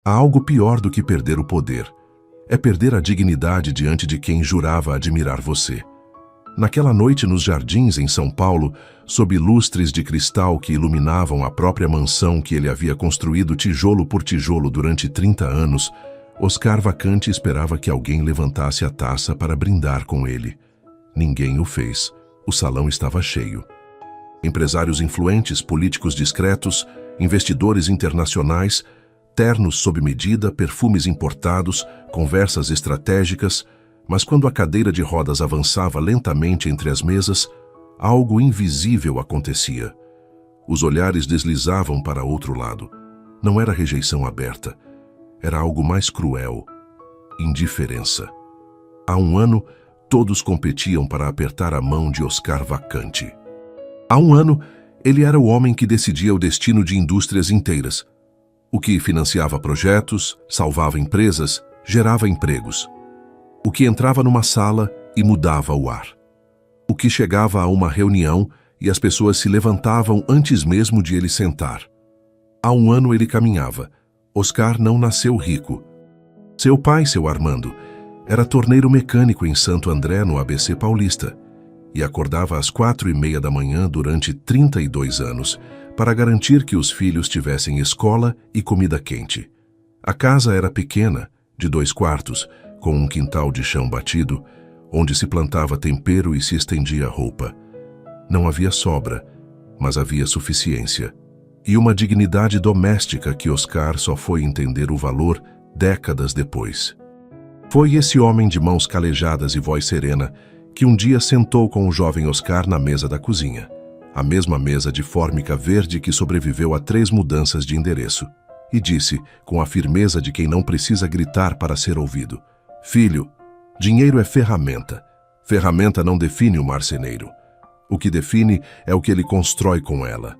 Há algo pior do que perder o poder. É perder a dignidade diante de quem jurava admirar você. Naquela noite nos jardins em São Paulo, sob lustres de cristal que iluminavam a própria mansão que ele havia construído tijolo por tijolo durante 30 anos, Oscar Vacante esperava que alguém levantasse a taça para brindar com ele. Ninguém o fez. O salão estava cheio. Empresários influentes, políticos discretos, investidores internacionais, ternos sob medida, perfumes importados, conversas estratégicas, mas quando a cadeira de rodas avançava lentamente entre as mesas, algo invisível acontecia. Os olhares deslizavam para outro lado. Não era rejeição aberta. Era algo mais cruel. Indiferença. Há um ano, todos competiam para apertar a mão de Oscar Vacante. Há um ano, ele era o homem que decidia o destino de indústrias inteiras. O que financiava projetos, salvava empresas, gerava empregos. O que entrava numa sala e mudava o ar. O que chegava a uma reunião e as pessoas se levantavam antes mesmo de ele sentar. Há um ano ele caminhava. Oscar não nasceu rico. Seu pai, seu Armando, era torneiro mecânico em Santo André, no ABC Paulista, e acordava às 4:30 da manhã durante 32 anos para garantir que os filhos tivessem escola e comida quente. A casa era pequena, de 2 quartos, com um quintal de chão batido, onde se plantava tempero e se estendia roupa. Não havia sobra, mas havia suficiência. E uma dignidade doméstica que Oscar só foi entender o valor décadas depois. Foi esse homem de mãos calejadas e voz serena que um dia sentou com o jovem Oscar na mesa da cozinha, a mesma mesa de fórmica verde que sobreviveu a 3 mudanças de endereço, e disse, com a firmeza de quem não precisa gritar para ser ouvido: "Filho, dinheiro é ferramenta. Ferramenta não define o marceneiro. O que define é o que ele constrói com ela."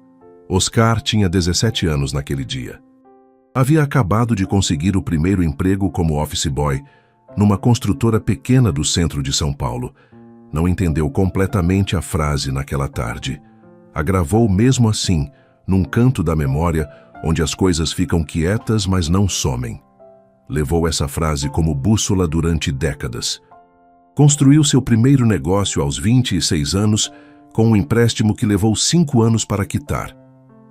Oscar tinha 17 anos naquele dia. Havia acabado de conseguir o primeiro emprego como office boy numa construtora pequena do centro de São Paulo. Não entendeu completamente a frase naquela tarde. A gravou mesmo assim, num canto da memória onde as coisas ficam quietas, mas não somem. Levou essa frase como bússola durante décadas. Construiu seu primeiro negócio aos 26 anos com um empréstimo que levou 5 anos para quitar.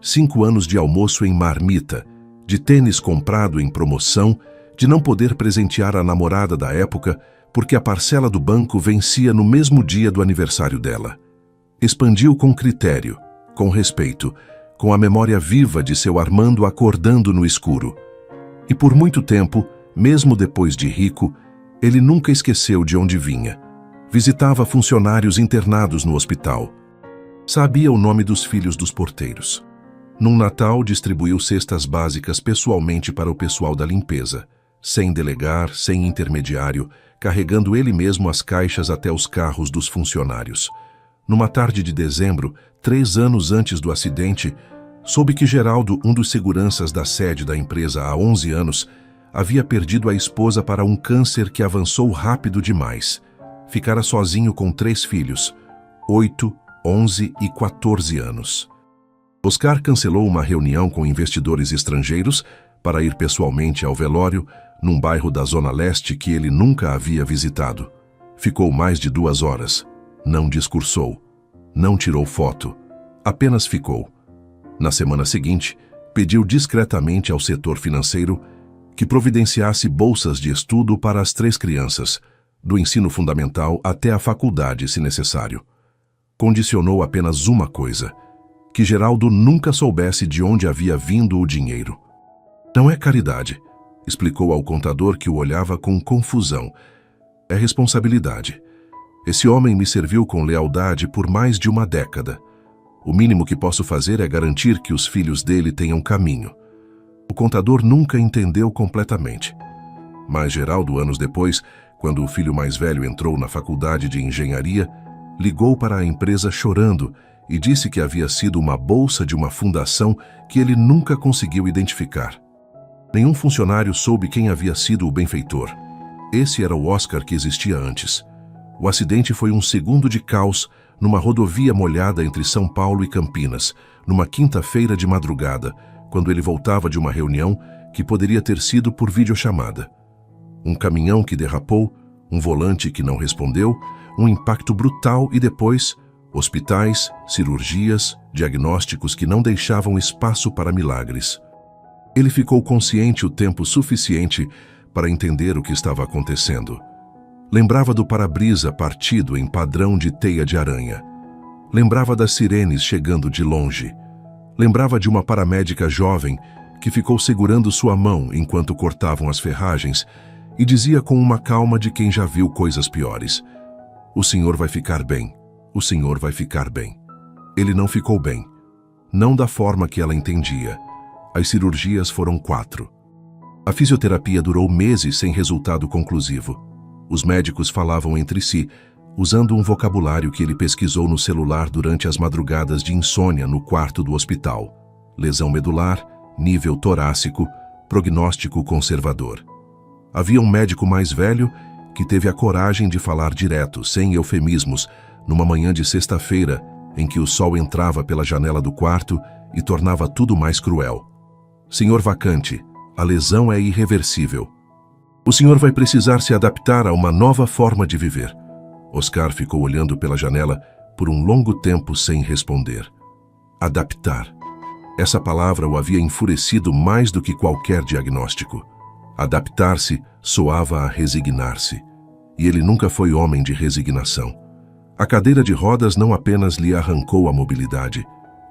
5 anos de almoço em marmita, de tênis comprado em promoção, de não poder presentear a namorada da época porque a parcela do banco vencia no mesmo dia do aniversário dela. Expandiu com critério, com respeito, com a memória viva de seu Armando acordando no escuro. E por muito tempo, mesmo depois de rico, ele nunca esqueceu de onde vinha. Visitava funcionários internados no hospital. Sabia o nome dos filhos dos porteiros. Num Natal, distribuiu cestas básicas pessoalmente para o pessoal da limpeza, sem delegar, sem intermediário, carregando ele mesmo as caixas até os carros dos funcionários. Numa tarde de dezembro, 3 anos antes do acidente, soube que Geraldo, um dos seguranças da sede da empresa há 11 anos, havia perdido a esposa para um câncer que avançou rápido demais. Ficara sozinho com 3 filhos, 8, 11 e 14 anos. Oscar cancelou uma reunião com investidores estrangeiros para ir pessoalmente ao velório, num bairro da Zona Leste que ele nunca havia visitado. Ficou mais de 2 horas. Não discursou. Não tirou foto. Apenas ficou. Na semana seguinte, pediu discretamente ao setor financeiro que providenciasse bolsas de estudo para as 3 crianças, do ensino fundamental até a faculdade, se necessário. Condicionou apenas uma coisa: que Geraldo nunca soubesse de onde havia vindo o dinheiro. "Não é caridade", explicou ao contador que o olhava com confusão. "É responsabilidade. Esse homem me serviu com lealdade por mais de uma década. O mínimo que posso fazer é garantir que os filhos dele tenham caminho." O contador nunca entendeu completamente. Mas Geraldo, anos depois, quando o filho mais velho entrou na faculdade de engenharia, ligou para a empresa chorando e disse que havia sido uma bolsa de uma fundação que ele nunca conseguiu identificar. Nenhum funcionário soube quem havia sido o benfeitor. Esse era o Oscar que existia antes. O acidente foi um segundo de caos numa rodovia molhada entre São Paulo e Campinas, numa quinta-feira de madrugada, quando ele voltava de uma reunião que poderia ter sido por videochamada. Um caminhão que derrapou, um volante que não respondeu, um impacto brutal e depois hospitais, cirurgias, diagnósticos que não deixavam espaço para milagres. Ele ficou consciente o tempo suficiente para entender o que estava acontecendo. Lembrava do para-brisa partido em padrão de teia de aranha. Lembrava das sirenes chegando de longe. Lembrava de uma paramédica jovem que ficou segurando sua mão enquanto cortavam as ferragens e dizia com uma calma de quem já viu coisas piores: "O senhor vai ficar bem. O senhor vai ficar bem." Ele não ficou bem. Não da forma que ela entendia. As cirurgias foram 4. A fisioterapia durou meses sem resultado conclusivo. Os médicos falavam entre si, usando um vocabulário que ele pesquisou no celular durante as madrugadas de insônia no quarto do hospital: lesão medular, nível torácico, prognóstico conservador. Havia um médico mais velho que teve a coragem de falar direto, sem eufemismos, numa manhã de sexta-feira, em que o sol entrava pela janela do quarto e tornava tudo mais cruel: "Senhor Vacante, a lesão é irreversível. O senhor vai precisar se adaptar a uma nova forma de viver." Oscar ficou olhando pela janela por um longo tempo sem responder. Adaptar. Essa palavra o havia enfurecido mais do que qualquer diagnóstico. Adaptar-se soava a resignar-se. E ele nunca foi homem de resignação. A cadeira de rodas não apenas lhe arrancou a mobilidade,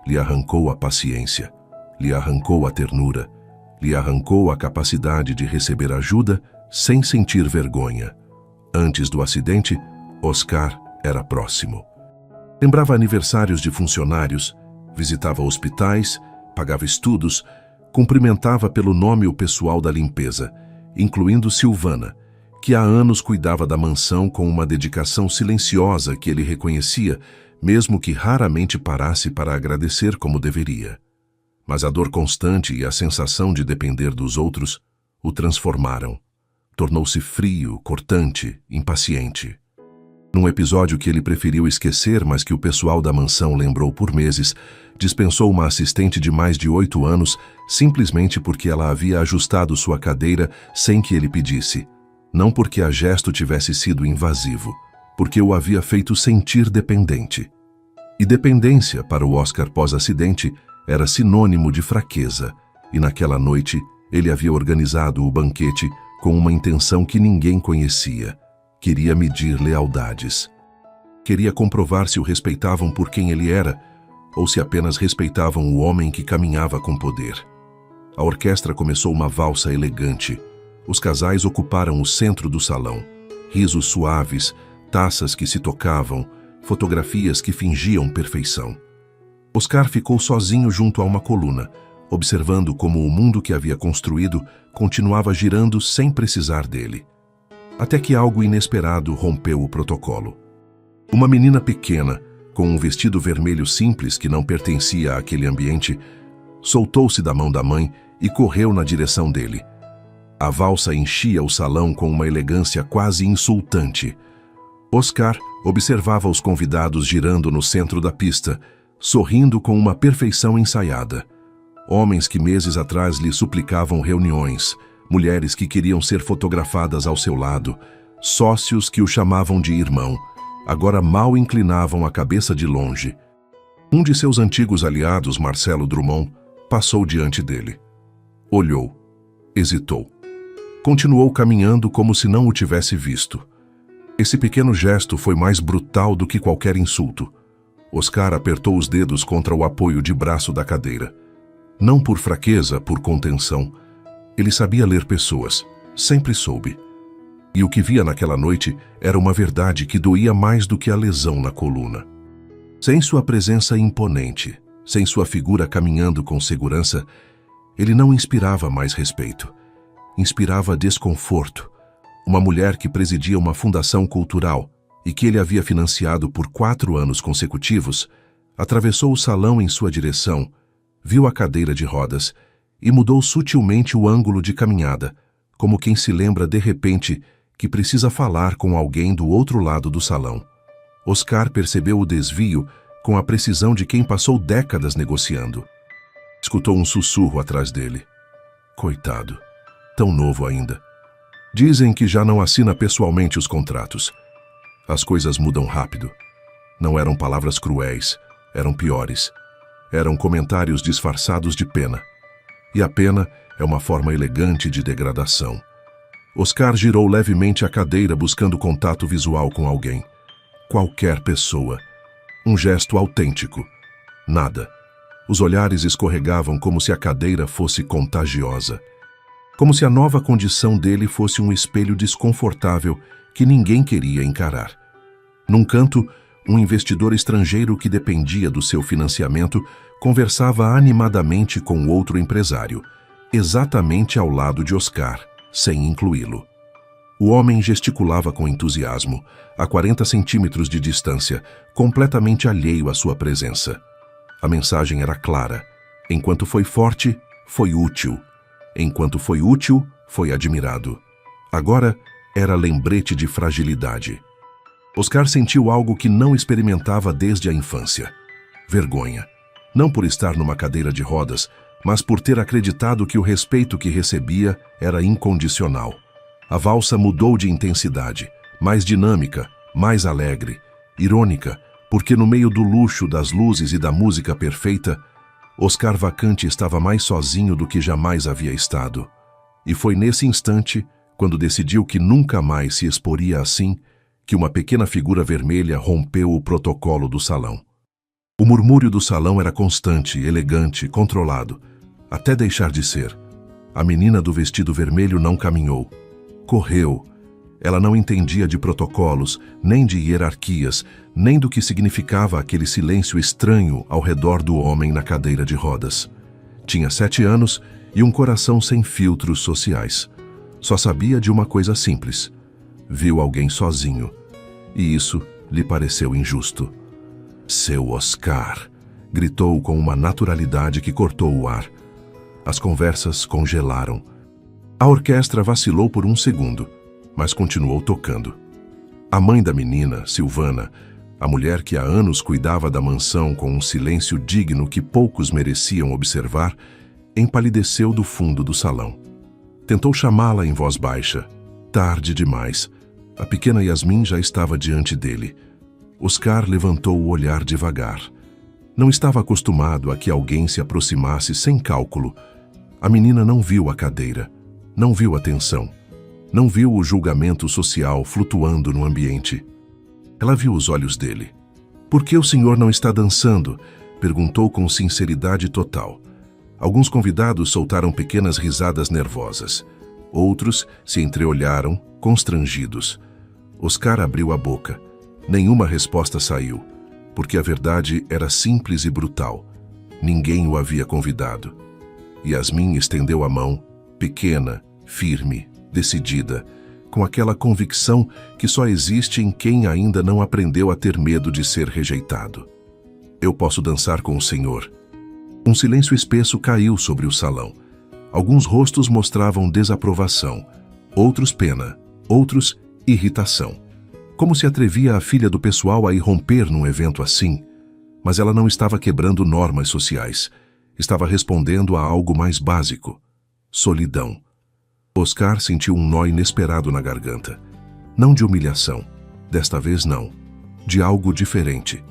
lhe arrancou a paciência, lhe arrancou a ternura, lhe arrancou a capacidade de receber ajuda sem sentir vergonha. Antes do acidente, Oscar era próximo. Lembrava aniversários de funcionários, visitava hospitais, pagava estudos, cumprimentava pelo nome o pessoal da limpeza, incluindo Silvana, que há anos cuidava da mansão com uma dedicação silenciosa que ele reconhecia, mesmo que raramente parasse para agradecer como deveria. Mas a dor constante e a sensação de depender dos outros o transformaram. Tornou-se frio, cortante, impaciente. Num episódio que ele preferiu esquecer, mas que o pessoal da mansão lembrou por meses, dispensou uma assistente de mais de 8 anos simplesmente porque ela havia ajustado sua cadeira sem que ele pedisse. Não porque a gesto tivesse sido invasivo, porque o havia feito sentir dependente. E dependência, para o Oscar pós-acidente, era sinônimo de fraqueza, e naquela noite ele havia organizado o banquete com uma intenção que ninguém conhecia. Queria medir lealdades. Queria comprovar se o respeitavam por quem ele era, ou se apenas respeitavam o homem que caminhava com poder. A orquestra começou uma valsa elegante. Os casais ocuparam o centro do salão. Risos suaves, taças que se tocavam, fotografias que fingiam perfeição. Oscar ficou sozinho junto a uma coluna, observando como o mundo que havia construído continuava girando sem precisar dele. Até que algo inesperado rompeu o protocolo. Uma menina pequena, com um vestido vermelho simples que não pertencia àquele ambiente, soltou-se da mão da mãe e correu na direção dele. A valsa enchia o salão com uma elegância quase insultante. Oscar observava os convidados girando no centro da pista, sorrindo com uma perfeição ensaiada. Homens que meses atrás lhe suplicavam reuniões, mulheres que queriam ser fotografadas ao seu lado, sócios que o chamavam de irmão, agora mal inclinavam a cabeça de longe. Um de seus antigos aliados, Marcelo Drummond, passou diante dele. Olhou. Hesitou. Continuou caminhando como se não o tivesse visto. Esse pequeno gesto foi mais brutal do que qualquer insulto. Oscar apertou os dedos contra o apoio de braço da cadeira. Não por fraqueza, por contenção. Ele sabia ler pessoas, sempre soube. E o que via naquela noite era uma verdade que doía mais do que a lesão na coluna. Sem sua presença imponente, sem sua figura caminhando com segurança, ele não inspirava mais respeito. Inspirava desconforto. Uma mulher que presidia uma fundação cultural e que ele havia financiado por 4 anos consecutivos, atravessou o salão em sua direção, viu a cadeira de rodas e mudou sutilmente o ângulo de caminhada, como quem se lembra de repente que precisa falar com alguém do outro lado do salão. Oscar percebeu o desvio com a precisão de quem passou décadas negociando. Escutou um sussurro atrás dele. Coitado, tão novo ainda. Dizem que já não assina pessoalmente os contratos. As coisas mudam rápido. Não eram palavras cruéis, eram piores. Eram comentários disfarçados de pena. E a pena é uma forma elegante de degradação. Oscar girou levemente a cadeira buscando contato visual com alguém. Qualquer pessoa. Um gesto autêntico. Nada. Os olhares escorregavam como se a cadeira fosse contagiosa. Como se a nova condição dele fosse um espelho desconfortável que ninguém queria encarar. Num canto, um investidor estrangeiro que dependia do seu financiamento conversava animadamente com outro empresário, exatamente ao lado de Oscar, sem incluí-lo. O homem gesticulava com entusiasmo, a 40 centímetros de distância, completamente alheio à sua presença. A mensagem era clara. Enquanto foi forte, foi útil. Enquanto foi útil, foi admirado. Agora, era lembrete de fragilidade. Oscar sentiu algo que não experimentava desde a infância. Vergonha. Não por estar numa cadeira de rodas, mas por ter acreditado que o respeito que recebia era incondicional. A valsa mudou de intensidade, mais dinâmica, mais alegre, irônica, porque no meio do luxo, das luzes e da música perfeita, Oscar Vacante estava mais sozinho do que jamais havia estado. E foi nesse instante, quando decidiu que nunca mais se exporia assim, que uma pequena figura vermelha rompeu o protocolo do salão. O murmúrio do salão era constante, elegante, controlado, até deixar de ser. A menina do vestido vermelho não caminhou. Correu. Ela não entendia de protocolos, nem de hierarquias, nem do que significava aquele silêncio estranho ao redor do homem na cadeira de rodas. Tinha 7 anos e um coração sem filtros sociais. Só sabia de uma coisa simples. Viu alguém sozinho. E isso lhe pareceu injusto. Seu Oscar! Gritou com uma naturalidade que cortou o ar. As conversas congelaram. A orquestra vacilou por um segundo, mas continuou tocando. A mãe da menina, Silvana, a mulher que há anos cuidava da mansão com um silêncio digno que poucos mereciam observar, empalideceu do fundo do salão. Tentou chamá-la em voz baixa. Tarde demais. A pequena Yasmin já estava diante dele. Oscar levantou o olhar devagar. Não estava acostumado a que alguém se aproximasse sem cálculo. A menina não viu a cadeira, não viu a tensão, não viu o julgamento social flutuando no ambiente. Ela viu os olhos dele. "Por que o senhor não está dançando?" perguntou com sinceridade total. Alguns convidados soltaram pequenas risadas nervosas. Outros se entreolharam, constrangidos. Oscar abriu a boca. Nenhuma resposta saiu, porque a verdade era simples e brutal. Ninguém o havia convidado. Yasmin estendeu a mão, pequena, firme, decidida, com aquela convicção que só existe em quem ainda não aprendeu a ter medo de ser rejeitado. "Eu posso dançar com o senhor." Um silêncio espesso caiu sobre o salão. Alguns rostos mostravam desaprovação, outros pena, outros irritação. Como se atrevia a filha do pessoal a irromper num evento assim? Mas ela não estava quebrando normas sociais. Estava respondendo a algo mais básico: solidão. Oscar sentiu um nó inesperado na garganta. Não de humilhação, desta vez não. De algo diferente.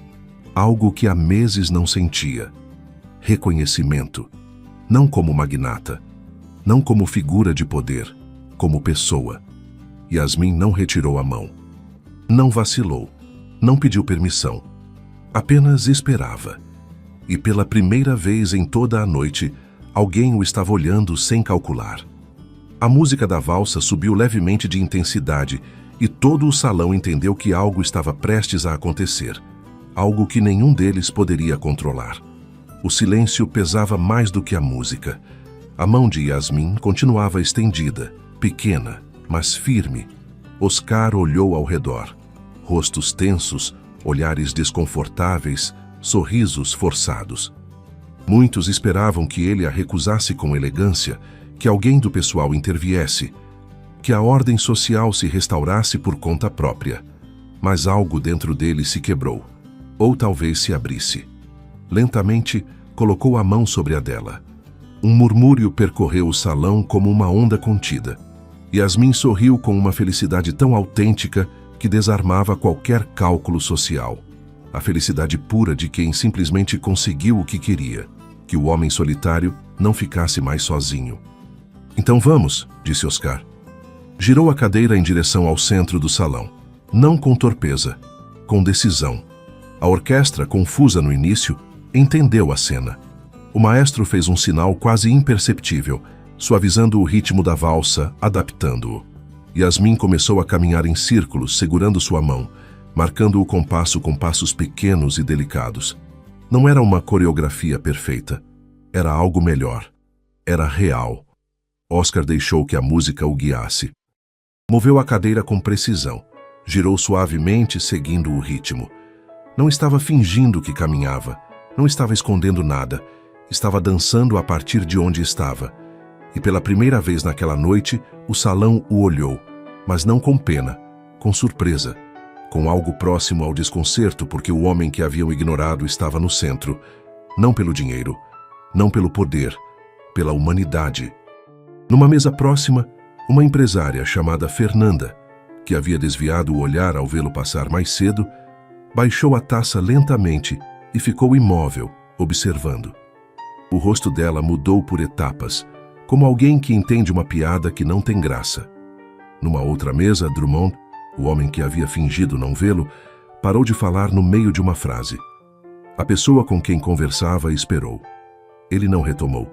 Algo que há meses não sentia. Reconhecimento. Não como magnata. Não como figura de poder. Como pessoa. Yasmin não retirou a mão. Não vacilou. Não pediu permissão. Apenas esperava. E pela primeira vez em toda a noite, alguém o estava olhando sem calcular. A música da valsa subiu levemente de intensidade e todo o salão entendeu que algo estava prestes a acontecer. Algo que nenhum deles poderia controlar. O silêncio pesava mais do que a música. A mão de Yasmin continuava estendida, pequena, mas firme. Oscar olhou ao redor. Rostos tensos, olhares desconfortáveis, sorrisos forçados. Muitos esperavam que ele a recusasse com elegância, que alguém do pessoal interviesse, que a ordem social se restaurasse por conta própria. Mas algo dentro dele se quebrou, ou talvez se abrisse. Lentamente, colocou a mão sobre a dela. Um murmúrio percorreu o salão como uma onda contida. Yasmin sorriu com uma felicidade tão autêntica que desarmava qualquer cálculo social. A felicidade pura de quem simplesmente conseguiu o que queria, que o homem solitário não ficasse mais sozinho. "Então vamos", disse Oscar. Girou a cadeira em direção ao centro do salão. Não com torpeza, com decisão. A orquestra, confusa no início, entendeu a cena. O maestro fez um sinal quase imperceptível, suavizando o ritmo da valsa, adaptando-o. Yasmin começou a caminhar em círculos, segurando sua mão, marcando o compasso com passos pequenos e delicados. Não era uma coreografia perfeita. Era algo melhor. Era real. Oscar deixou que a música o guiasse. Moveu a cadeira com precisão. Girou suavemente, seguindo o ritmo. Não estava fingindo que caminhava. Não estava escondendo nada. Estava dançando a partir de onde estava. E pela primeira vez naquela noite, o salão o olhou, mas não com pena, com surpresa, com algo próximo ao desconcerto, porque o homem que haviam ignorado estava no centro, não pelo dinheiro, não pelo poder, pela humanidade. Numa mesa próxima, uma empresária chamada Fernanda, que havia desviado o olhar ao vê-lo passar mais cedo, baixou a taça lentamente e ficou imóvel, observando. O rosto dela mudou por etapas, como alguém que entende uma piada que não tem graça. Numa outra mesa, Drummond, o homem que havia fingido não vê-lo, parou de falar no meio de uma frase. A pessoa com quem conversava esperou. Ele não retomou.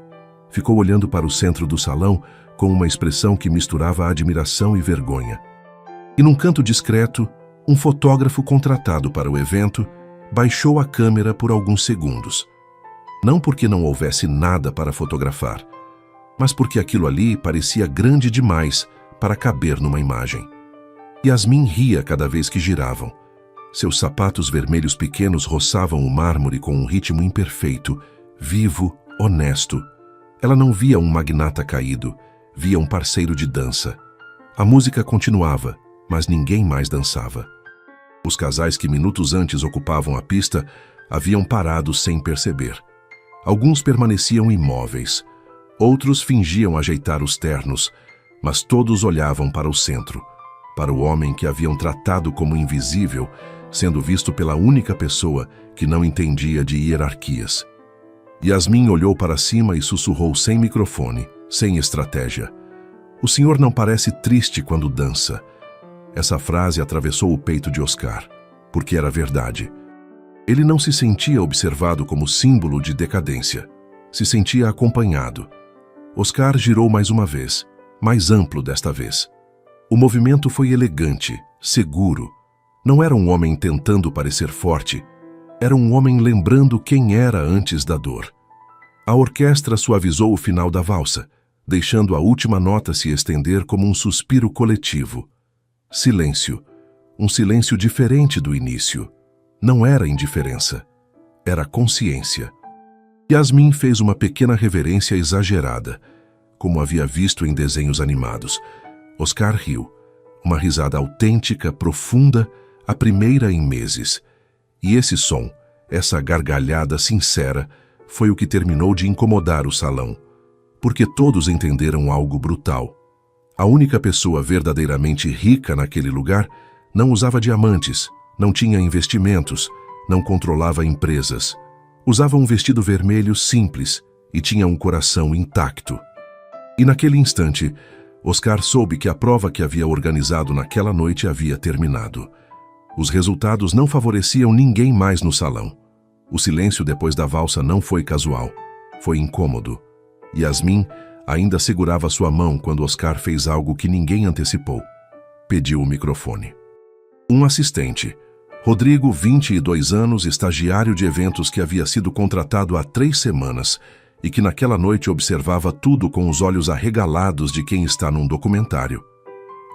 Ficou olhando para o centro do salão com uma expressão que misturava admiração e vergonha. E num canto discreto, um fotógrafo contratado para o evento baixou a câmera por alguns segundos. Não porque não houvesse nada para fotografar, mas porque aquilo ali parecia grande demais para caber numa imagem. Yasmin ria cada vez que giravam. Seus sapatos vermelhos pequenos roçavam o mármore com um ritmo imperfeito, vivo, honesto. Ela não via um magnata caído, via um parceiro de dança. A música continuava, mas ninguém mais dançava. Os casais que minutos antes ocupavam a pista haviam parado sem perceber. Alguns permaneciam imóveis. Outros fingiam ajeitar os ternos, mas todos olhavam para o centro, para o homem que haviam tratado como invisível, sendo visto pela única pessoa que não entendia de hierarquias. Yasmin olhou para cima e sussurrou sem microfone, sem estratégia. "O senhor não parece triste quando dança." Essa frase atravessou o peito de Oscar, porque era verdade. Ele não se sentia observado como símbolo de decadência. Se sentia acompanhado. Oscar girou mais uma vez, mais amplo desta vez. O movimento foi elegante, seguro. Não era um homem tentando parecer forte. Era um homem lembrando quem era antes da dor. A orquestra suavizou o final da valsa, deixando a última nota se estender como um suspiro coletivo. Silêncio. Um silêncio diferente do início. Não era indiferença. Era consciência. Yasmin fez uma pequena reverência exagerada, como havia visto em desenhos animados. Oscar riu. Uma risada autêntica, profunda, a primeira em meses. E esse som, essa gargalhada sincera, foi o que terminou de incomodar o salão. Porque todos entenderam algo brutal. A única pessoa verdadeiramente rica naquele lugar não usava diamantes, não tinha investimentos, não controlava empresas. Usava um vestido vermelho simples e tinha um coração intacto. E naquele instante, Oscar soube que a prova que havia organizado naquela noite havia terminado. Os resultados não favoreciam ninguém mais no salão. O silêncio depois da valsa não foi casual, foi incômodo. Yasmin ainda segurava sua mão quando Oscar fez algo que ninguém antecipou. Pediu o microfone. Um assistente, Rodrigo, 22 anos, estagiário de eventos que havia sido contratado há 3 semanas e que naquela noite observava tudo com os olhos arregalados de quem está num documentário.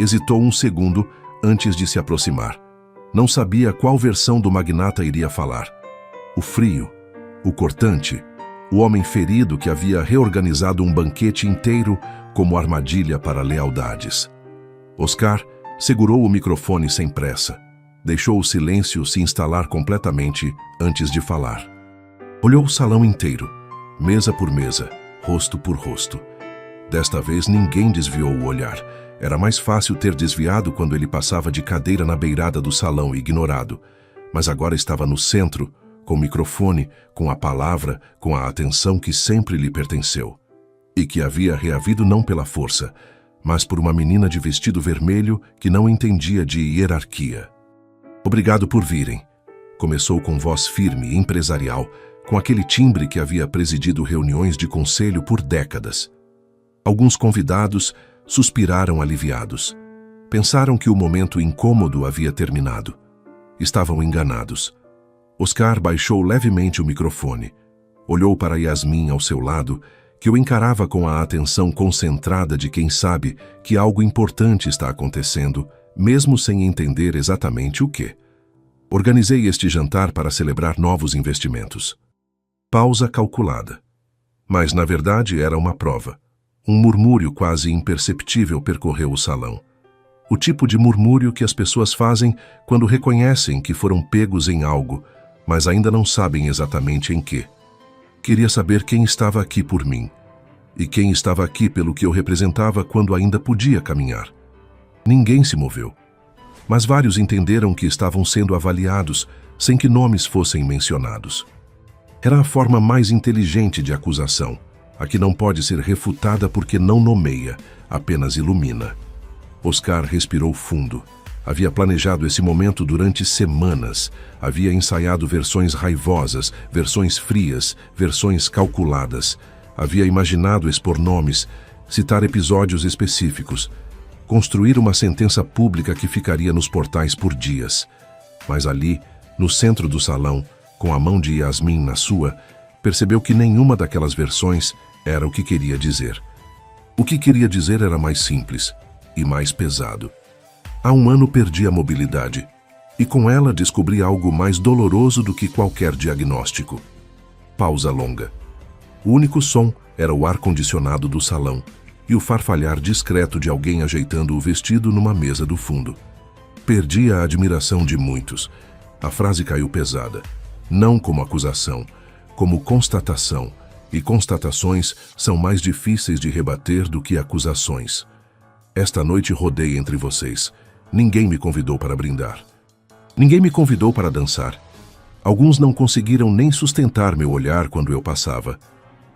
Hesitou um segundo antes de se aproximar. Não sabia qual versão do magnata iria falar. O frio, o cortante, o homem ferido que havia reorganizado um banquete inteiro como armadilha para lealdades. Oscar segurou o microfone sem pressa. Deixou o silêncio se instalar completamente antes de falar. Olhou o salão inteiro, mesa por mesa, rosto por rosto. Desta vez ninguém desviou o olhar. Era mais fácil ter desviado quando ele passava de cadeira na beirada do salão ignorado. Mas agora estava no centro, com o microfone, com a palavra, com a atenção que sempre lhe pertenceu. E que havia reavido não pela força, mas por uma menina de vestido vermelho que não entendia de hierarquia. Obrigado por virem. Começou com voz firme e empresarial, com aquele timbre que havia presidido reuniões de conselho por décadas. Alguns convidados suspiraram aliviados. Pensaram que o momento incômodo havia terminado. Estavam enganados. Oscar baixou levemente o microfone. Olhou para Yasmin ao seu lado, que o encarava com a atenção concentrada de quem sabe que algo importante está acontecendo, mesmo sem entender exatamente o que. Organizei este jantar para celebrar novos investimentos. Pausa calculada. Mas, na verdade, era uma prova. Um murmúrio quase imperceptível percorreu o salão. O tipo de murmúrio que as pessoas fazem quando reconhecem que foram pegos em algo, mas ainda não sabem exatamente em que. Queria saber quem estava aqui por mim, e quem estava aqui pelo que eu representava quando ainda podia caminhar. Ninguém se moveu, mas vários entenderam que estavam sendo avaliados sem que nomes fossem mencionados. Era a forma mais inteligente de acusação, a que não pode ser refutada porque não nomeia, apenas ilumina. Oscar respirou fundo. Havia planejado esse momento durante semanas. Havia ensaiado versões raivosas, versões frias, versões calculadas. Havia imaginado expor nomes, citar episódios específicos, construir uma sentença pública que ficaria nos portais por dias. Mas ali, no centro do salão, com a mão de Yasmin na sua, percebeu que nenhuma daquelas versões era o que queria dizer. O que queria dizer era mais simples e mais pesado. Há um ano perdi a mobilidade, e com ela descobri algo mais doloroso do que qualquer diagnóstico. Pausa longa. O único som era o ar-condicionado do salão e o farfalhar discreto de alguém ajeitando o vestido numa mesa do fundo. Perdi a admiração de muitos. A frase caiu pesada, não como acusação, como constatação, e constatações são mais difíceis de rebater do que acusações. Esta noite rodei entre vocês. Ninguém me convidou para brindar. Ninguém me convidou para dançar. Alguns não conseguiram nem sustentar meu olhar quando eu passava.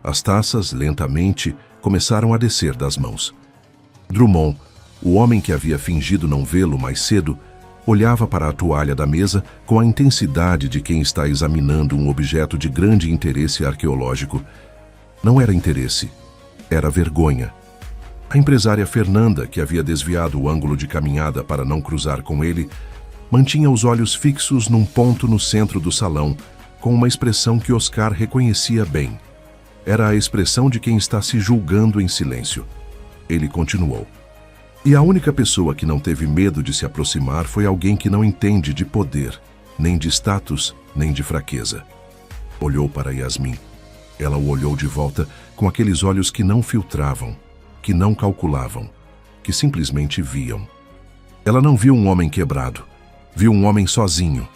As taças, lentamente, começaram a descer das mãos. Drummond, o homem que havia fingido não vê-lo mais cedo, olhava para a toalha da mesa com a intensidade de quem está examinando um objeto de grande interesse arqueológico. Não era interesse, era vergonha. A empresária Fernanda, que havia desviado o ângulo de caminhada para não cruzar com ele, mantinha os olhos fixos num ponto no centro do salão, com uma expressão que Oscar reconhecia bem. Era a expressão de quem está se julgando em silêncio. Ele continuou. E a única pessoa que não teve medo de se aproximar foi alguém que não entende de poder, nem de status, nem de fraqueza. Olhou para Yasmin. Ela o olhou de volta com aqueles olhos que não filtravam, que não calculavam, que simplesmente viam. Ela não viu um homem quebrado, viu um homem sozinho.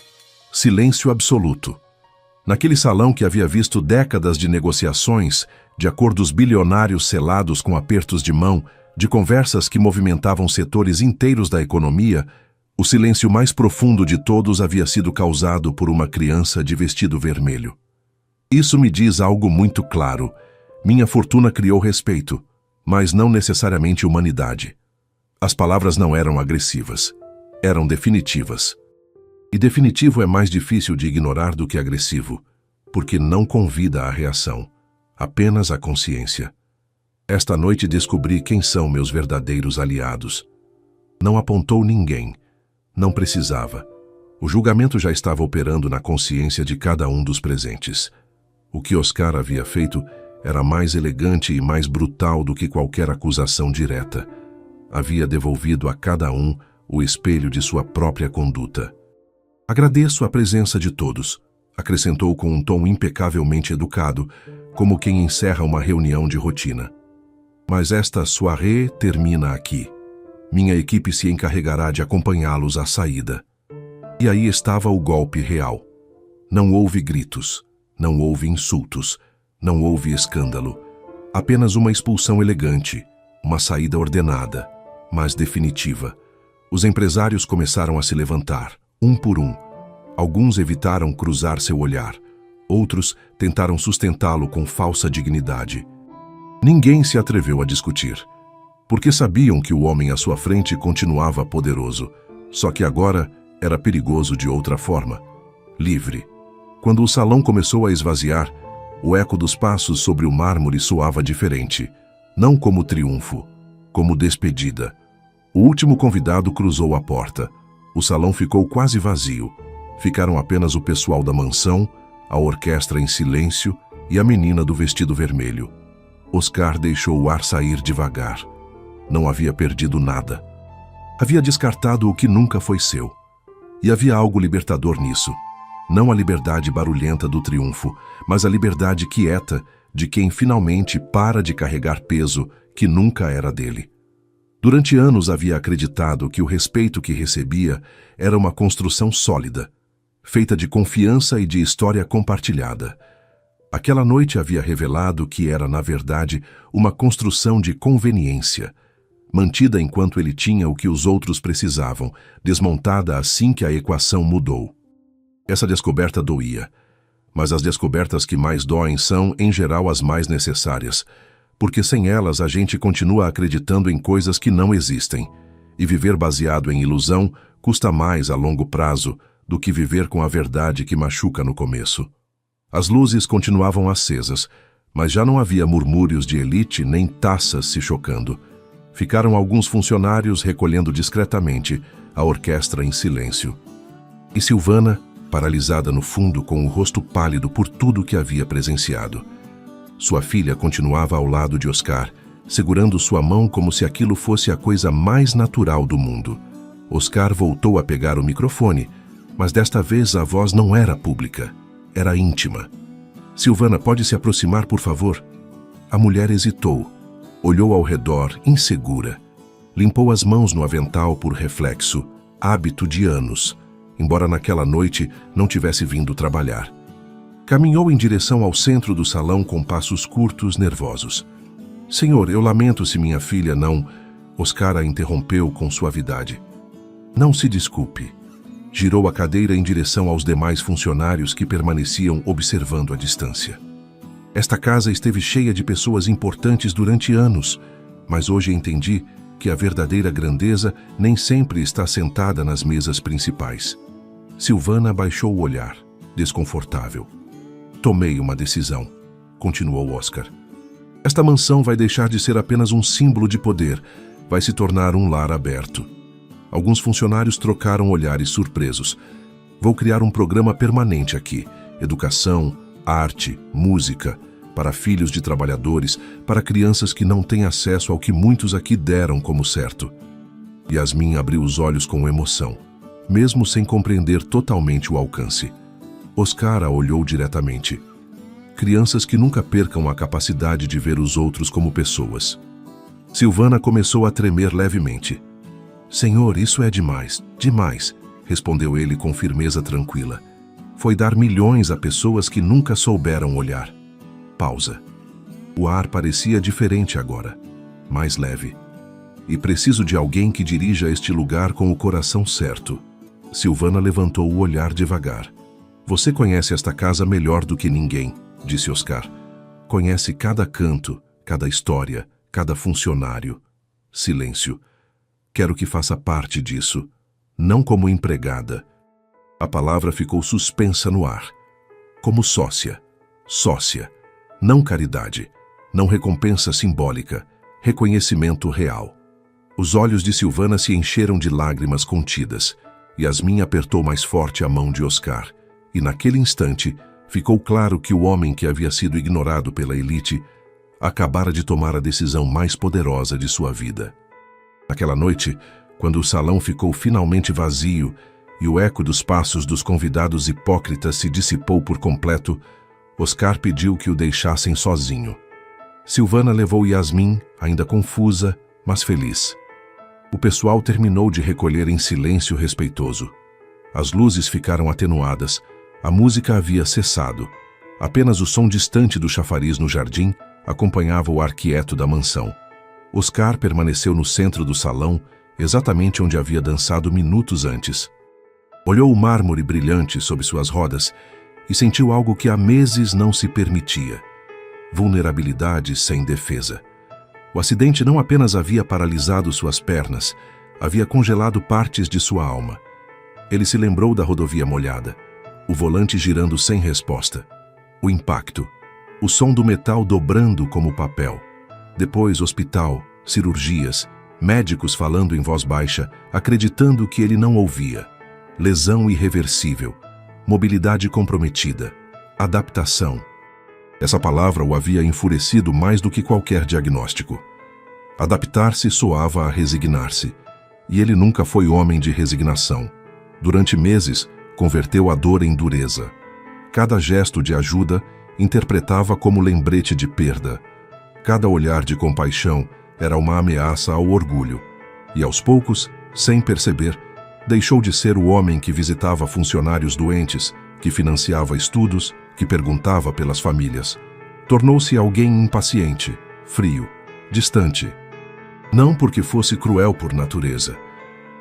Silêncio absoluto. Naquele salão que havia visto décadas de negociações, de acordos bilionários selados com apertos de mão, de conversas que movimentavam setores inteiros da economia, o silêncio mais profundo de todos havia sido causado por uma criança de vestido vermelho. Isso me diz algo muito claro. Minha fortuna criou respeito, mas não necessariamente humanidade. As palavras não eram agressivas, eram definitivas. E definitivo é mais difícil de ignorar do que agressivo, porque não convida à reação, apenas à consciência. Esta noite descobri quem são meus verdadeiros aliados. Não apontou ninguém, não precisava. O julgamento já estava operando na consciência de cada um dos presentes. O que Oscar havia feito era mais elegante e mais brutal do que qualquer acusação direta. Havia devolvido a cada um o espelho de sua própria conduta. Agradeço a presença de todos, acrescentou com um tom impecavelmente educado, como quem encerra uma reunião de rotina. Mas esta soirée termina aqui. Minha equipe se encarregará de acompanhá-los à saída. E aí estava o golpe real. Não houve gritos, não houve insultos, não houve escândalo. Apenas uma expulsão elegante, uma saída ordenada, mas definitiva. Os empresários começaram a se levantar, um por um. Alguns evitaram cruzar seu olhar. Outros tentaram sustentá-lo com falsa dignidade. Ninguém se atreveu a discutir, porque sabiam que o homem à sua frente continuava poderoso, só que agora era perigoso de outra forma, livre. Quando o salão começou a esvaziar, o eco dos passos sobre o mármore soava diferente, não como triunfo, como despedida. O último convidado cruzou a porta. O salão ficou quase vazio. Ficaram apenas o pessoal da mansão, a orquestra em silêncio e a menina do vestido vermelho. Oscar deixou o ar sair devagar. Não havia perdido nada. Havia descartado o que nunca foi seu. E havia algo libertador nisso. Não a liberdade barulhenta do triunfo, mas a liberdade quieta de quem finalmente para de carregar peso que nunca era dele. Durante anos havia acreditado que o respeito que recebia era uma construção sólida, feita de confiança e de história compartilhada. Aquela noite havia revelado que era, na verdade, uma construção de conveniência, mantida enquanto ele tinha o que os outros precisavam, desmontada assim que a equação mudou. Essa descoberta doía, mas as descobertas que mais doem são, em geral, as mais necessárias, porque sem elas a gente continua acreditando em coisas que não existem, e viver baseado em ilusão custa mais a longo prazo do que viver com a verdade que machuca no começo. As luzes continuavam acesas, mas já não havia murmúrios de elite nem taças se chocando. Ficaram alguns funcionários recolhendo discretamente, a orquestra em silêncio. E Silvana, paralisada no fundo com o rosto pálido por tudo que havia presenciado. Sua filha continuava ao lado de Oscar, segurando sua mão como se aquilo fosse a coisa mais natural do mundo. Oscar voltou a pegar o microfone, mas desta vez a voz não era pública, era íntima. Silvana, pode se aproximar, por favor? A mulher hesitou, olhou ao redor, insegura. Limpou as mãos no avental por reflexo, hábito de anos, embora naquela noite não tivesse vindo trabalhar. Caminhou em direção ao centro do salão com passos curtos, nervosos. Senhor, eu lamento se minha filha não... Oscar a interrompeu com suavidade. Não se desculpe. Girou a cadeira em direção aos demais funcionários que permaneciam observando à distância. Esta casa esteve cheia de pessoas importantes durante anos, mas hoje entendi que a verdadeira grandeza nem sempre está sentada nas mesas principais. Silvana baixou o olhar, desconfortável. Tomei uma decisão, continuou Oscar. Esta mansão vai deixar de ser apenas um símbolo de poder, vai se tornar um lar aberto. Alguns funcionários trocaram olhares surpresos. Vou criar um programa permanente aqui, educação, arte, música, para filhos de trabalhadores, para crianças que não têm acesso ao que muitos aqui deram como certo. Yasmin abriu os olhos com emoção, mesmo sem compreender totalmente o alcance. Oscar a olhou diretamente. Crianças que nunca percam a capacidade de ver os outros como pessoas. Silvana começou a tremer levemente. Senhor, isso é demais, demais, respondeu ele com firmeza tranquila. Foi dar milhões a pessoas que nunca souberam olhar. Pausa. O ar parecia diferente agora, mais leve. E preciso de alguém que dirija este lugar com o coração certo. Silvana levantou o olhar devagar. Você conhece esta casa melhor do que ninguém, disse Oscar. Conhece cada canto, cada história, cada funcionário. Silêncio. Quero que faça parte disso, não como empregada. A palavra ficou suspensa no ar. Como sócia. Sócia. Não caridade. Não recompensa simbólica. Reconhecimento real. Os olhos de Silvana se encheram de lágrimas contidas. Yasmin apertou mais forte a mão de Oscar. E naquele instante, ficou claro que o homem que havia sido ignorado pela elite acabara de tomar a decisão mais poderosa de sua vida. Naquela noite, quando o salão ficou finalmente vazio e o eco dos passos dos convidados hipócritas se dissipou por completo, Oscar pediu que o deixassem sozinho. Silvana levou Yasmin, ainda confusa, mas feliz. O pessoal terminou de recolher em silêncio respeitoso. As luzes ficaram atenuadas, a música havia cessado. Apenas o som distante do chafariz no jardim, acompanhava o ar quieto da mansão. Oscar permaneceu no centro do salão, exatamente onde havia dançado minutos antes. Olhou o mármore brilhante sob suas rodas e sentiu algo que há meses não se permitia: vulnerabilidade sem defesa. O acidente não apenas havia paralisado suas pernas, havia congelado partes de sua alma. Ele se lembrou da rodovia molhada, o volante girando sem resposta, o impacto, o som do metal dobrando como papel. Depois, hospital, cirurgias, médicos falando em voz baixa, acreditando que ele não ouvia. Lesão irreversível, mobilidade comprometida, adaptação. Essa palavra o havia enfurecido mais do que qualquer diagnóstico. Adaptar-se soava a resignar-se, e ele nunca foi homem de resignação. Durante meses, converteu a dor em dureza. Cada gesto de ajuda interpretava como lembrete de perda. Cada olhar de compaixão era uma ameaça ao orgulho. E aos poucos, sem perceber, deixou de ser o homem que visitava funcionários doentes, que financiava estudos, que perguntava pelas famílias. Tornou-se alguém impaciente, frio, distante. Não porque fosse cruel por natureza,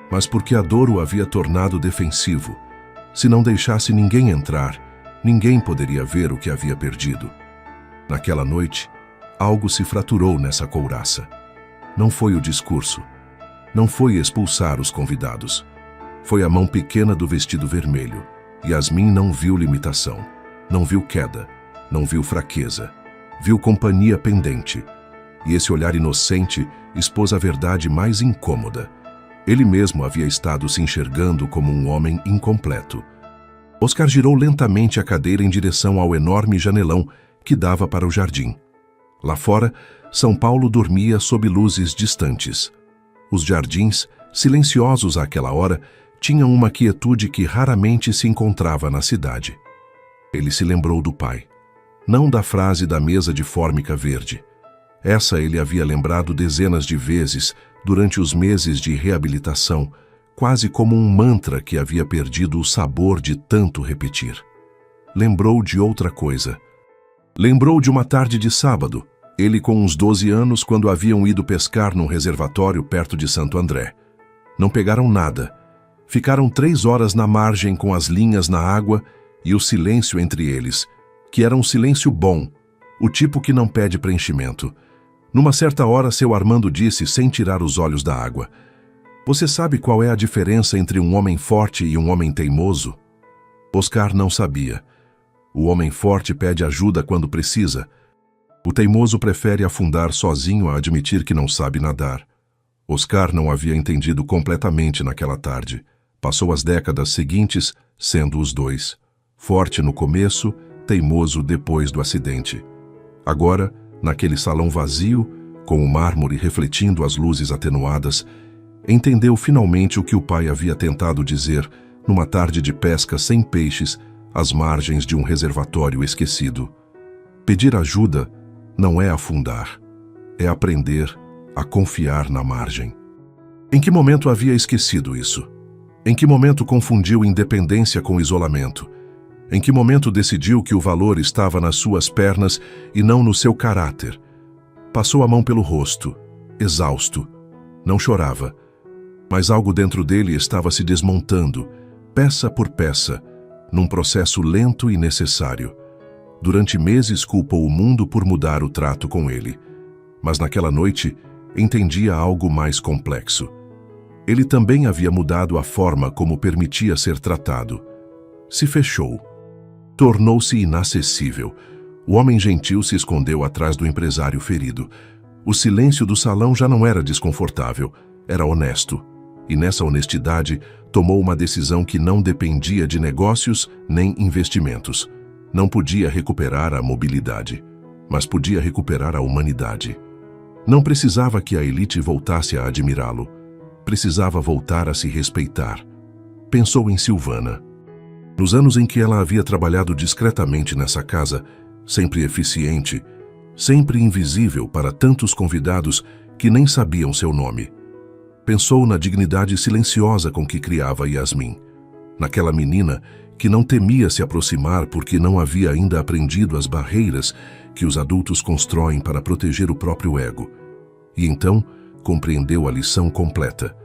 mas porque a dor o havia tornado defensivo. Se não deixasse ninguém entrar, ninguém poderia ver o que havia perdido. Naquela noite, algo se fraturou nessa couraça. Não foi o discurso. Não foi expulsar os convidados. Foi a mão pequena do vestido vermelho. Yasmin não viu limitação. Não viu queda, não viu fraqueza, viu companhia pendente. E esse olhar inocente expôs a verdade mais incômoda. Ele mesmo havia estado se enxergando como um homem incompleto. Oscar girou lentamente a cadeira em direção ao enorme janelão que dava para o jardim. Lá fora, São Paulo dormia sob luzes distantes. Os jardins, silenciosos àquela hora, tinham uma quietude que raramente se encontrava na cidade. Ele se lembrou do pai. Não da frase da mesa de fórmica verde. Essa ele havia lembrado dezenas de vezes durante os meses de reabilitação, quase como um mantra que havia perdido o sabor de tanto repetir. Lembrou de outra coisa. Lembrou de uma tarde de sábado, ele com uns 12 anos, quando haviam ido pescar num reservatório perto de Santo André. Não pegaram nada. Ficaram 3 horas na margem com as linhas na água e o silêncio entre eles, que era um silêncio bom, o tipo que não pede preenchimento. Numa certa hora, seu Armando disse, sem tirar os olhos da água: "Você sabe qual é a diferença entre um homem forte e um homem teimoso?" Oscar não sabia. O homem forte pede ajuda quando precisa. O teimoso prefere afundar sozinho a admitir que não sabe nadar. Oscar não havia entendido completamente naquela tarde. Passou as décadas seguintes sendo os dois. Forte no começo, teimoso depois do acidente. Agora, naquele salão vazio, com o mármore refletindo as luzes atenuadas, entendeu finalmente o que o pai havia tentado dizer numa tarde de pesca sem peixes, às margens de um reservatório esquecido. Pedir ajuda não é afundar, é aprender a confiar na margem. Em que momento havia esquecido isso? Em que momento confundiu independência com isolamento? Em que momento decidiu que o valor estava nas suas pernas e não no seu caráter? Passou a mão pelo rosto, exausto. Não chorava, mas algo dentro dele estava se desmontando, peça por peça, num processo lento e necessário. Durante meses culpou o mundo por mudar o trato com ele, mas naquela noite entendia algo mais complexo. Ele também havia mudado a forma como permitia ser tratado. Se fechou. Tornou-se inacessível. O homem gentil se escondeu atrás do empresário ferido. O silêncio do salão já não era desconfortável, era honesto. E nessa honestidade, tomou uma decisão que não dependia de negócios nem investimentos. Não podia recuperar a mobilidade, mas podia recuperar a humanidade. Não precisava que a elite voltasse a admirá-lo. Precisava voltar a se respeitar. Pensou em Silvana. Nos anos em que ela havia trabalhado discretamente nessa casa, sempre eficiente, sempre invisível para tantos convidados que nem sabiam seu nome. Pensou na dignidade silenciosa com que criava Yasmin, naquela menina que não temia se aproximar porque não havia ainda aprendido as barreiras que os adultos constroem para proteger o próprio ego. E então compreendeu a lição completa.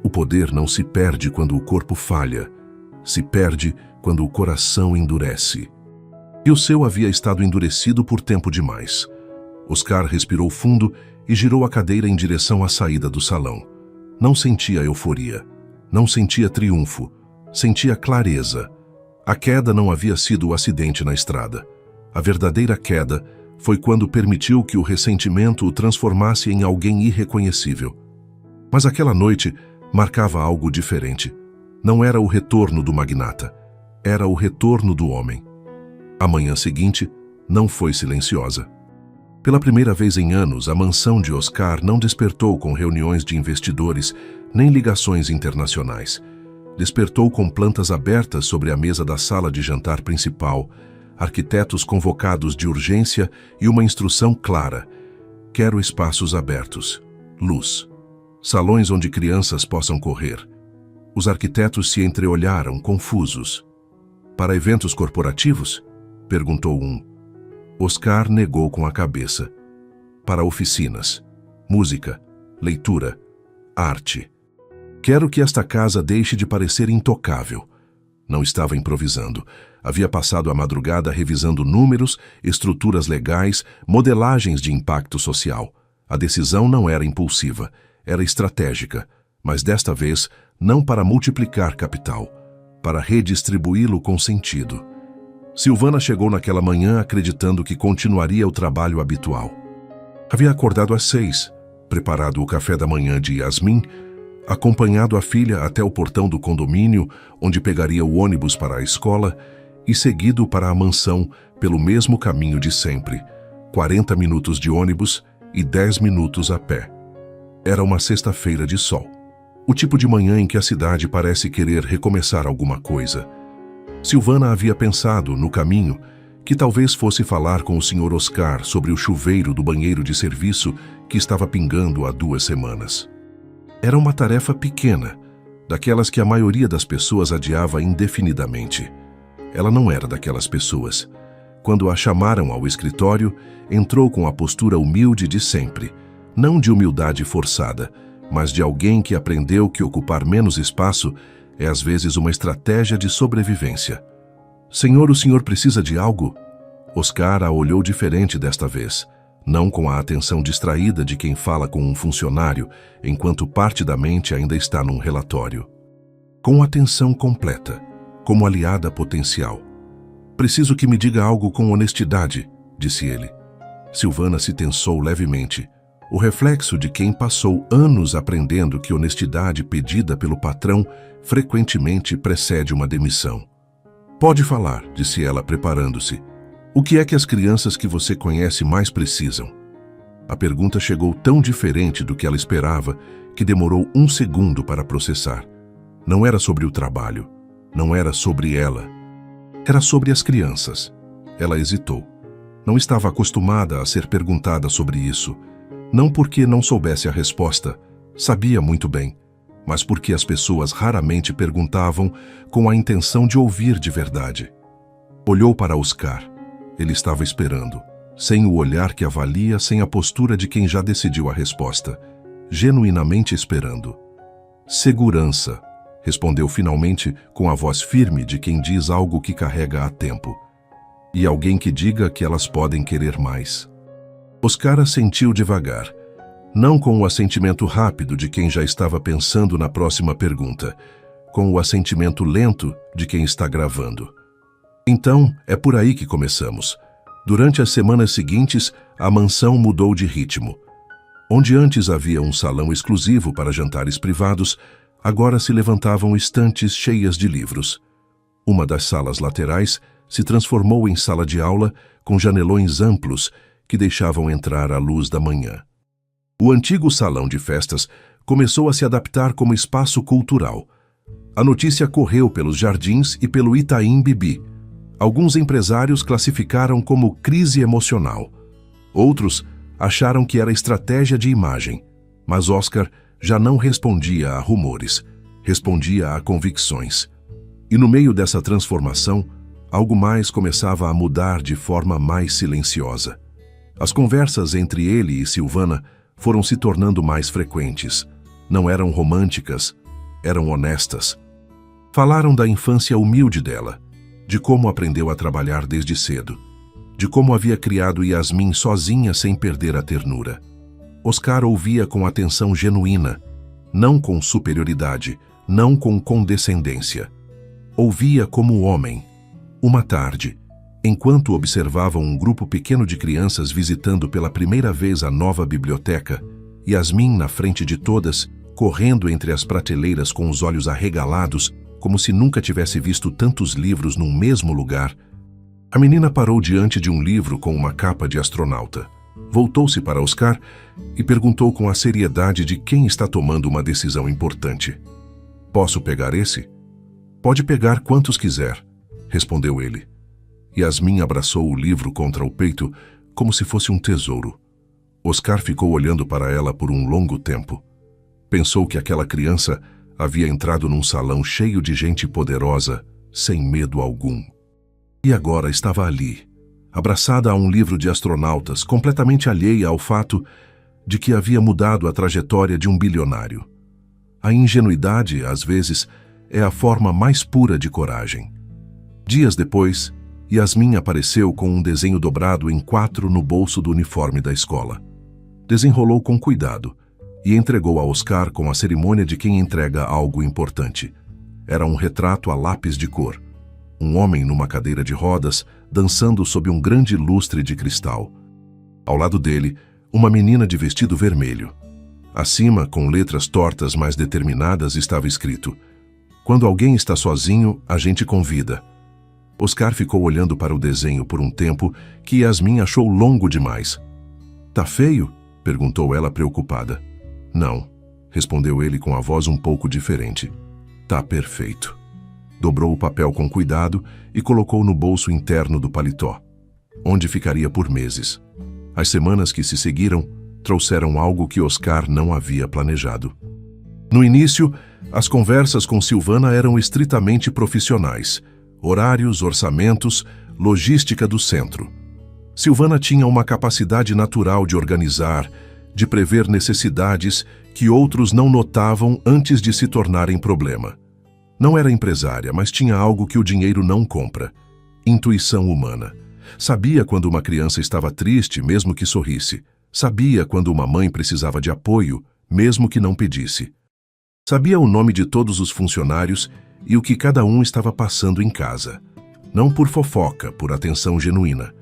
O poder não se perde quando o corpo falha, se perde quando o coração endurece. E o seu havia estado endurecido por tempo demais. Oscar respirou fundo e girou a cadeira em direção à saída do salão. Não sentia euforia, não sentia triunfo, sentia clareza. A queda não havia sido o acidente na estrada. A verdadeira queda foi quando permitiu que o ressentimento o transformasse em alguém irreconhecível. Mas aquela noite marcava algo diferente. Não era o retorno do magnata, era o retorno do homem. A manhã seguinte não foi silenciosa. Pela primeira vez em anos, a mansão de Oscar não despertou com reuniões de investidores nem ligações internacionais. Despertou com plantas abertas sobre a mesa da sala de jantar principal, arquitetos convocados de urgência e uma instrução clara: quero espaços abertos, luz, salões onde crianças possam correr. Os arquitetos se entreolharam, confusos. Para eventos corporativos? Perguntou um. Oscar negou com a cabeça. Para oficinas, música, leitura, arte. Quero que esta casa deixe de parecer intocável. Não estava improvisando. Havia passado a madrugada revisando números, estruturas legais, modelagens de impacto social. A decisão não era impulsiva, era estratégica, mas desta vez não para multiplicar capital, para redistribuí-lo com sentido. Silvana chegou naquela manhã acreditando que continuaria o trabalho habitual. Havia acordado às 6, preparado o café da manhã de Yasmin, acompanhado a filha até o portão do condomínio, onde pegaria o ônibus para a escola, e seguido para a mansão pelo mesmo caminho de sempre, 40 minutos de ônibus e 10 minutos a pé. Era uma sexta-feira de sol. O tipo de manhã em que a cidade parece querer recomeçar alguma coisa. Silvana havia pensado, no caminho, que talvez fosse falar com o Sr. Oscar sobre o chuveiro do banheiro de serviço que estava pingando há 2 semanas. Era uma tarefa pequena, daquelas que a maioria das pessoas adiava indefinidamente. Ela não era daquelas pessoas. Quando a chamaram ao escritório, entrou com a postura humilde de sempre, não de humildade forçada, mas de alguém que aprendeu que ocupar menos espaço é às vezes uma estratégia de sobrevivência. Senhor, o senhor precisa de algo? Oscar a olhou diferente desta vez, não com a atenção distraída de quem fala com um funcionário, enquanto parte da mente ainda está num relatório. Com atenção completa, como aliada potencial. Preciso que me diga algo com honestidade, disse ele. Silvana se tensou levemente, o reflexo de quem passou anos aprendendo que honestidade pedida pelo patrão frequentemente precede uma demissão. Pode falar, disse ela, preparando-se. O que é que as crianças que você conhece mais precisam? A pergunta chegou tão diferente do que ela esperava que demorou 1 segundo para processar. Não era sobre o trabalho, não era sobre ela. Era sobre as crianças. Ela hesitou. Não estava acostumada a ser perguntada sobre isso. Não porque não soubesse a resposta, sabia muito bem, mas porque as pessoas raramente perguntavam com a intenção de ouvir de verdade. Olhou para Oscar. Ele estava esperando, sem o olhar que avalia, sem a postura de quem já decidiu a resposta, genuinamente esperando. Segurança, respondeu finalmente com a voz firme de quem diz algo que carrega há tempo. E alguém que diga que elas podem querer mais. Oscar assentiu devagar, não com o assentimento rápido de quem já estava pensando na próxima pergunta, com o assentimento lento de quem está gravando. Então, é por aí que começamos. Durante as semanas seguintes, a mansão mudou de ritmo. Onde antes havia um salão exclusivo para jantares privados, agora se levantavam estantes cheias de livros. Uma das salas laterais se transformou em sala de aula com janelões amplos que deixavam entrar a luz da manhã. O antigo salão de festas começou a se adaptar como espaço cultural. A notícia correu pelos jardins e pelo Itaim Bibi. Alguns empresários classificaram como crise emocional. Outros acharam que era estratégia de imagem. Mas Oscar já não respondia a rumores, respondia a convicções. E no meio dessa transformação, algo mais começava a mudar de forma mais silenciosa. As conversas entre ele e Silvana foram se tornando mais frequentes. Não eram românticas, eram honestas. Falaram da infância humilde dela, de como aprendeu a trabalhar desde cedo, de como havia criado Yasmin sozinha sem perder a ternura. Oscar ouvia com atenção genuína, não com superioridade, não com condescendência. Ouvia como homem. Uma tarde, enquanto observavam um grupo pequeno de crianças visitando pela primeira vez a nova biblioteca, Yasmin na frente de todas, correndo entre as prateleiras com os olhos arregalados, como se nunca tivesse visto tantos livros num mesmo lugar, a menina parou diante de um livro com uma capa de astronauta. Voltou-se para Oscar e perguntou com a seriedade de quem está tomando uma decisão importante. "Posso pegar esse?" "Pode pegar quantos quiser", respondeu ele. Yasmin abraçou o livro contra o peito como se fosse um tesouro. Oscar ficou olhando para ela por um longo tempo. Pensou que aquela criança havia entrado num salão cheio de gente poderosa, sem medo algum. E agora estava ali, abraçada a um livro de astronautas, completamente alheia ao fato de que havia mudado a trajetória de um bilionário. A ingenuidade, às vezes, é a forma mais pura de coragem. Dias depois, Yasmin apareceu com um desenho dobrado em 4 no bolso do uniforme da escola. Desenrolou com cuidado e entregou a Oscar com a cerimônia de quem entrega algo importante. Era um retrato a lápis de cor. Um homem numa cadeira de rodas, dançando sob um grande lustre de cristal. Ao lado dele, uma menina de vestido vermelho. Acima, com letras tortas mais determinadas, estava escrito: "Quando alguém está sozinho, a gente convida." Oscar ficou olhando para o desenho por um tempo que Yasmin achou longo demais. "Tá feio?" perguntou ela preocupada. "Não", respondeu ele com a voz um pouco diferente. "Tá perfeito." Dobrou o papel com cuidado e colocou no bolso interno do paletó, onde ficaria por meses. As semanas que se seguiram trouxeram algo que Oscar não havia planejado. No início, as conversas com Silvana eram estritamente profissionais. Horários, orçamentos, logística do centro. Silvana tinha uma capacidade natural de organizar, de prever necessidades que outros não notavam antes de se tornarem problema. Não era empresária, mas tinha algo que o dinheiro não compra: intuição humana. Sabia quando uma criança estava triste, mesmo que sorrisse. Sabia quando uma mãe precisava de apoio, mesmo que não pedisse. Sabia o nome de todos os funcionários e o que cada um estava passando em casa. Não por fofoca, por atenção genuína.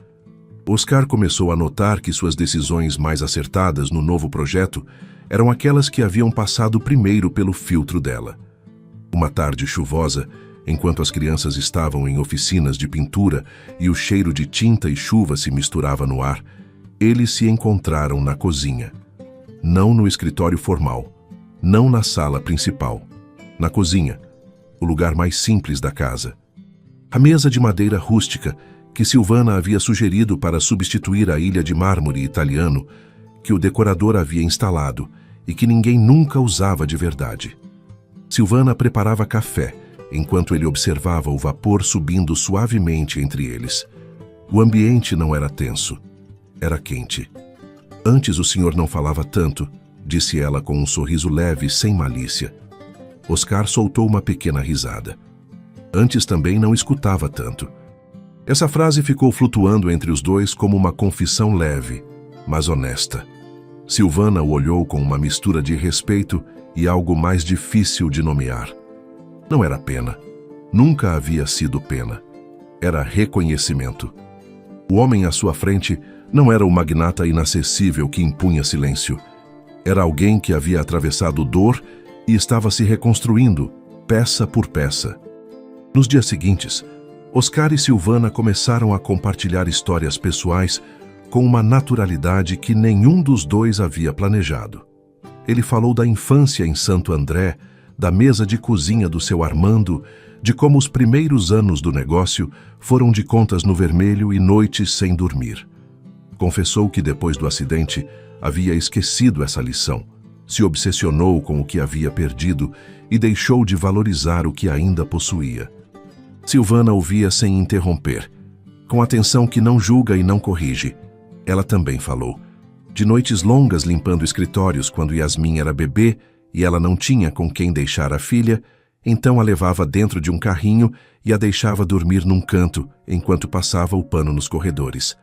Oscar começou a notar que suas decisões mais acertadas no novo projeto eram aquelas que haviam passado primeiro pelo filtro dela. Uma tarde chuvosa, enquanto as crianças estavam em oficinas de pintura e o cheiro de tinta e chuva se misturava no ar, eles se encontraram na cozinha. Não no escritório formal, não na sala principal. Na cozinha, o lugar mais simples da casa. A mesa de madeira rústica que Silvana havia sugerido para substituir a ilha de mármore italiano que o decorador havia instalado e que ninguém nunca usava de verdade. Silvana preparava café, enquanto ele observava o vapor subindo suavemente entre eles. O ambiente não era tenso, era quente. "Antes o senhor não falava tanto", disse ela com um sorriso leve, sem malícia. Oscar soltou uma pequena risada. Antes também não escutava tanto. Essa frase ficou flutuando entre os dois como uma confissão leve, mas honesta. Silvana o olhou com uma mistura de respeito e algo mais difícil de nomear. Não era pena. Nunca havia sido pena. Era reconhecimento. O homem à sua frente não era o magnata inacessível que impunha silêncio. Era alguém que havia atravessado dor e estava se reconstruindo, peça por peça. Nos dias seguintes, Oscar e Silvana começaram a compartilhar histórias pessoais com uma naturalidade que nenhum dos dois havia planejado. Ele falou da infância em Santo André, da mesa de cozinha do seu Armando, de como os primeiros anos do negócio foram de contas no vermelho e noites sem dormir. Confessou que depois do acidente havia esquecido essa lição, se obsessionou com o que havia perdido e deixou de valorizar o que ainda possuía. Silvana ouvia sem interromper, com atenção que não julga e não corrige. Ela também falou. De noites longas limpando escritórios quando Yasmin era bebê e ela não tinha com quem deixar a filha, então a levava dentro de um carrinho e a deixava dormir num canto enquanto passava o pano nos corredores.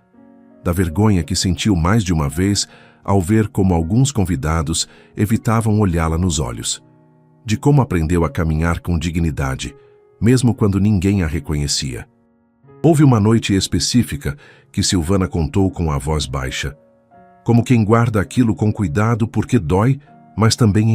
Da vergonha que sentiu mais de uma vez ao ver como alguns convidados evitavam olhá-la nos olhos. De como aprendeu a caminhar com dignidade, mesmo quando ninguém a reconhecia. Houve uma noite específica que Silvana contou com a voz baixa, como quem guarda aquilo com cuidado porque dói, mas também